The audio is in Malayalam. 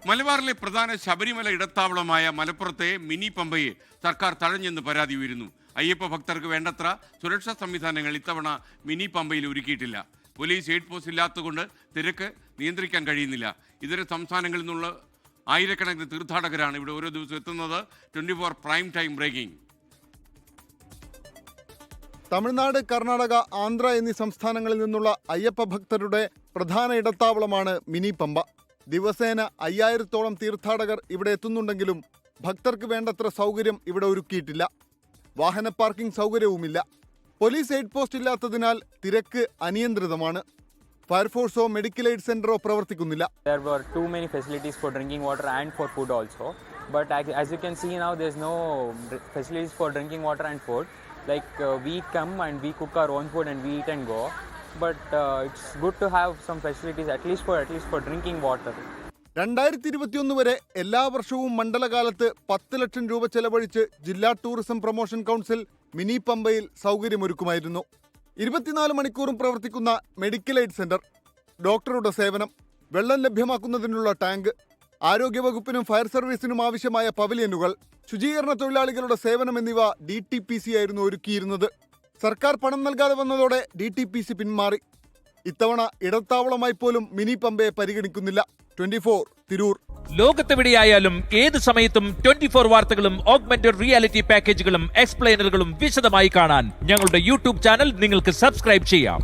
മലബാറിലെ പ്രധാന ശബരിമല ഇടത്താവളമായ മലപ്പുറത്തെ മിനി പമ്പയെ സർക്കാർ തഴഞ്ഞെന്ന് പരാതി ഉയരുന്നു. അയ്യപ്പ ഭക്തർക്ക് വേണ്ടത്ര സുരക്ഷാ സംവിധാനങ്ങൾ ഇത്തവണ മിനി പമ്പയിൽ ഒരുക്കിയിട്ടില്ല. പോലീസ് എയ്ഡ് പോസ്റ്റ് ഇല്ലാത്തതുകൊണ്ട് തിരക്ക് നിയന്ത്രിക്കാൻ കഴിയുന്നില്ല. ഇതര സംസ്ഥാനങ്ങളിൽ നിന്നുള്ള ആയിരക്കണക്കിന് തീർത്ഥാടകരാണ് ഇവിടെ ഓരോ ദിവസവും എത്തുന്നത്. 24 prime time breaking. Tamil Nadu, Karnataka, Andhra എന്നീ സംസ്ഥാനങ്ങളിൽ നിന്നുള്ള അയ്യപ്പ ഭക്തരുടെ പ്രധാന ഇടത്താവളമാണ് മിനി പമ്പ. ദിവസേന 5000-ഓളം തീർത്ഥാടകർ ഇവിടെ എത്തുന്നുണ്ടെങ്കിലും ഭക്തർക്ക് വേണ്ടത്ര സൗകര്യം ഇവിടെ ഒരുക്കിയിട്ടില്ല. വാഹന പാർക്കിംഗ് സൗകര്യവുമില്ല. പോലീസ് എയ്ഡ് പോസ്റ്റ് ഇല്ലാത്തതിനാൽ തിരക്ക് അനിയന്ത്രിതമാണ്. ഫയർഫോഴ്സോ മെഡിക്കൽ എയ്ഡ് സെന്ററോ പ്രവർത്തിക്കുന്നില്ല. There were too many facilities for drinking water and for food also. But as you can see now, there's no facilities for drinking water and food. Like we come and we cook our own food and we eat and go. But it's good to have some facilities at least for drinking water. 2021 വരെ എല്ലാ വർഷവും മണ്ഡലകാലത്ത് 10 ലക്ഷം രൂപ ചെലവഴിച്ച് ജില്ലാ ടൂറിസം പ്രൊമോഷൻ കൗൺസിൽ മിനി പമ്പയിൽ സൗകര്യമൊരുക്കുമായിരുന്നു. 24 മണിക്കൂറും പ്രവർത്തിക്കുന്ന മെഡിക്കൽ എയ്ഡ് സെന്റർ, ഡോക്ടറുടെ സേവനം, വെള്ളം ലഭ്യമാക്കുന്നതിനുള്ള ടാങ്ക്, ആരോഗ്യവകുപ്പിനും ഫയർ സർവീസിനും ആവശ്യമായ പവലിയനുകൾ, ശുചീകരണ തൊഴിലാളികളുടെ സേവനം എന്നിവ DTPC ആയിരുന്നു ഒരുക്കിയിരുന്നത്. സർക്കാർ പണം നൽകാതെ വന്നതോടെ DTPC പിന്മാറി. ഇത്തവണ ഇടത്താവളമായി പോലും മിനി പമ്പയെ പരിഗണിക്കുന്നില്ല. 24 തിരൂർ. ലോകത്തെവിടെയായാലും ഏത് സമയത്തും 24 വാർത്തകളും ഓഗ്മെന്റഡ് റിയാലിറ്റി പാക്കേജുകളും എക്സ്പ്ലെയിനറുകളും വിശദമായി കാണാൻ ഞങ്ങളുടെ യൂട്യൂബ് ചാനൽ നിങ്ങൾക്ക് സബ്സ്ക്രൈബ് ചെയ്യാം.